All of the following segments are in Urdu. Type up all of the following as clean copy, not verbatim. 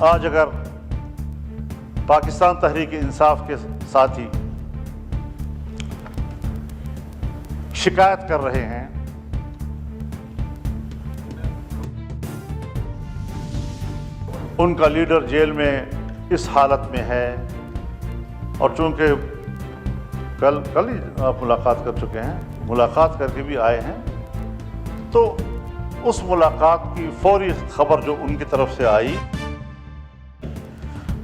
آج اگر پاکستان تحریک انصاف کے ساتھی شکایت کر رہے ہیں ان کا لیڈر جیل میں اس حالت میں ہے، اور چونکہ کل ہی آپ ملاقات کر چکے ہیں، ملاقات کر کے بھی آئے ہیں، تو اس ملاقات کی فوری خبر جو ان کی طرف سے آئی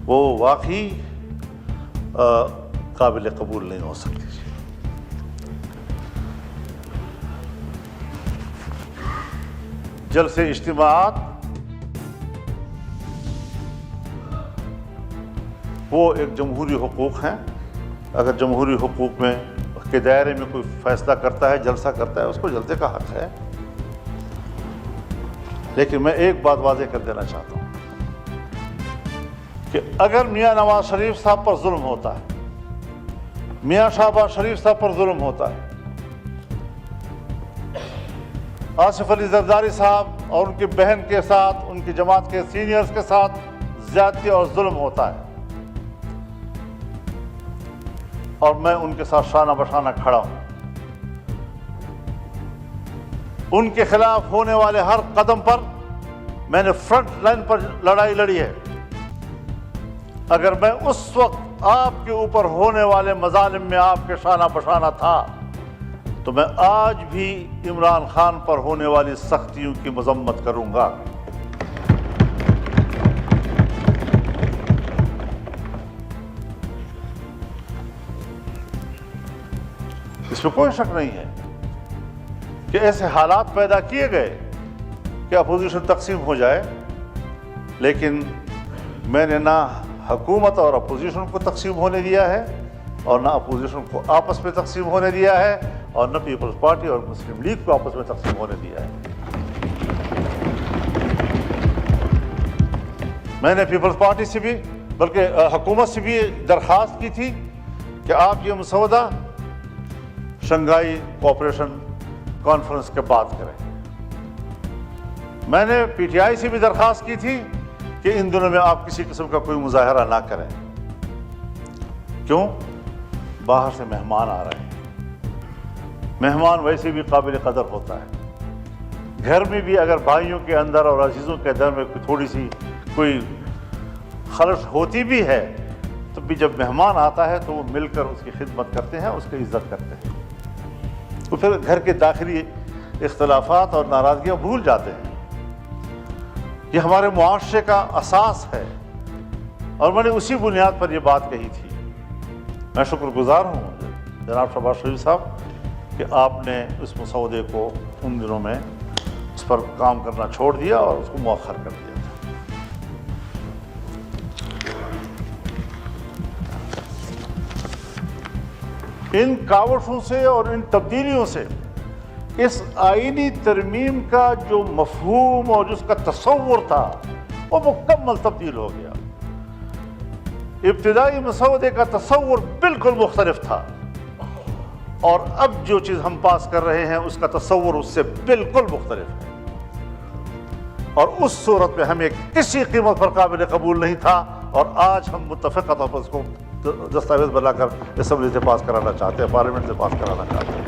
وہ واقعی قابل قبول نہیں ہو سکتی۔ جلسے اجتماعات وہ ایک جمہوری حقوق ہیں، اگر جمہوری حقوق میں کے دائرے میں کوئی فیصلہ کرتا ہے، جلسہ کرتا ہے، اس کو جلسے کا حق ہے۔ لیکن میں ایک بات واضح کر دینا چاہتا ہوں کہ اگر میاں نواز شریف صاحب پر ظلم ہوتا ہے، میاں شہباز شریف صاحب پر ظلم ہوتا ہے، آصف علی زرداری صاحب اور ان کی بہن کے ساتھ، ان کی جماعت کے سینئرز کے ساتھ زیادتی اور ظلم ہوتا ہے، اور میں ان کے ساتھ شانہ بشانہ کھڑا ہوں، ان کے خلاف ہونے والے ہر قدم پر میں نے فرنٹ لائن پر لڑائی لڑی ہے۔ اگر میں اس وقت آپ کے اوپر ہونے والے مظالم میں آپ کے شانہ بشانہ تھا تو میں آج بھی عمران خان پر ہونے والی سختیوں کی مذمت کروں گا۔ اس میں کوئی شک نہیں ہے کہ ایسے حالات پیدا کیے گئے کہ اپوزیشن تقسیم ہو جائے، لیکن میں نے نہ حکومت اور اپوزیشن کو تقسیم ہونے دیا ہے، اور نہ اپوزیشن کو آپس میں تقسیم ہونے دیا ہے، اور نہ پیپلز پارٹی اور مسلم لیگ کو آپس میں تقسیم ہونے دیا ہے۔ میں نے پیپلز پارٹی سے بھی بلکہ حکومت سے بھی درخواست کی تھی کہ آپ یہ مسودہ شنگھائی کوآپریشن کانفرنس کے بعد کریں۔ میں نے پی ٹی آئی سے بھی درخواست کی تھی کہ ان دنوں میں آپ کسی قسم کا کوئی مظاہرہ نہ کریں۔ کیوں؟ باہر سے مہمان آ رہے ہیں، مہمان ویسے بھی قابل قدر ہوتا ہے۔ گھر میں بھی اگر بھائیوں کے اندر اور عزیزوں کے اندر میں تھوڑی سی کوئی خلش ہوتی بھی ہے تو بھی جب مہمان آتا ہے تو وہ مل کر اس کی خدمت کرتے ہیں، اس کی عزت کرتے ہیں، تو پھر گھر کے داخلی اختلافات اور ناراضگیاں بھول جاتے ہیں۔ یہ ہمارے معاشرے کا اساس ہے، اور میں نے اسی بنیاد پر یہ بات کہی تھی۔ میں شکر گزار ہوں جناب شہباز شریف صاحب کہ آپ نے اس مسودے کو ان دنوں میں اس پر کام کرنا چھوڑ دیا اور اس کو مؤخر کر دیا تھا۔ ان کاوشوں سے اور ان تبدیلیوں سے اس آئینی ترمیم کا جو مفہوم اور جس کا تصور تھا وہ مکمل تبدیل ہو گیا۔ ابتدائی مسودے کا تصور بالکل مختلف تھا، اور اب جو چیز ہم پاس کر رہے ہیں اس کا تصور اس سے بالکل مختلف ہے، اور اس صورت میں ہمیں کسی قیمت پر قابل قبول نہیں تھا، اور آج ہم متفقہ طور پر اس کو دستاویز بنا کر اسمبلی سے پاس کرانا چاہتے ہیں، پارلیمنٹ سے پاس کرانا چاہتے ہیں۔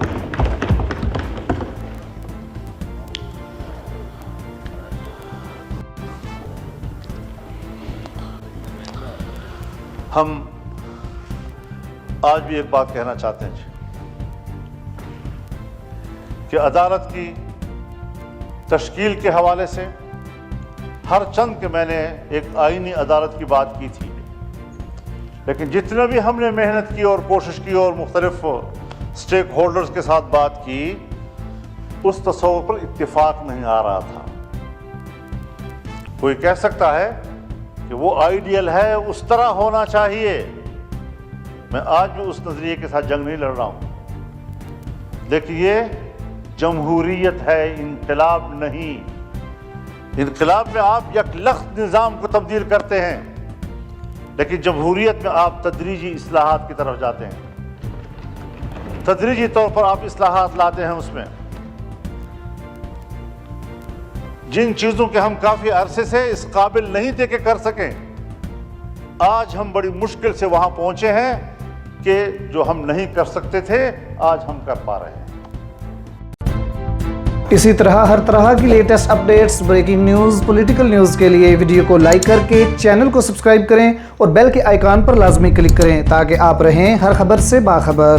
ہم آج بھی ایک بات کہنا چاہتے ہیں کہ عدالت کی تشکیل کے حوالے سے ہر چند کہ میں نے ایک آئینی عدالت کی بات کی تھی، لیکن جتنا بھی ہم نے محنت کی اور کوشش کی اور مختلف سٹیک ہولڈرز کے ساتھ بات کی، اس تصور پر اتفاق نہیں آ رہا تھا۔ کوئی کہہ سکتا ہے کہ وہ آئیڈیل ہے، اس طرح ہونا چاہیے۔ میں آج بھی اس نظریے کے ساتھ جنگ نہیں لڑ رہا ہوں، لیکن یہ جمہوریت ہے، انقلاب نہیں۔ انقلاب میں آپ یک لخت نظام کو تبدیل کرتے ہیں، لیکن جمہوریت میں آپ تدریجی اصلاحات کی طرف جاتے ہیں، تدریجی طور پر آپ اصلاحات لاتے ہیں۔ اس میں جن چیزوں کے ہم کافی عرصے سے اس قابل نہیں تھے کہ کر سکیں، آج ہم بڑی مشکل سے وہاں پہنچے ہیں کہ جو ہم نہیں کر سکتے تھے آج ہم کر پا رہے ہیں۔ اسی طرح ہر طرح کی latest updates, breaking news, political news کے لیے ویڈیو کو لائک کر کے چینل کو سبسکرائب کریں اور بیل کے آئیکن پر لازمی کلک کریں تاکہ آپ رہیں ہر خبر سے باخبر۔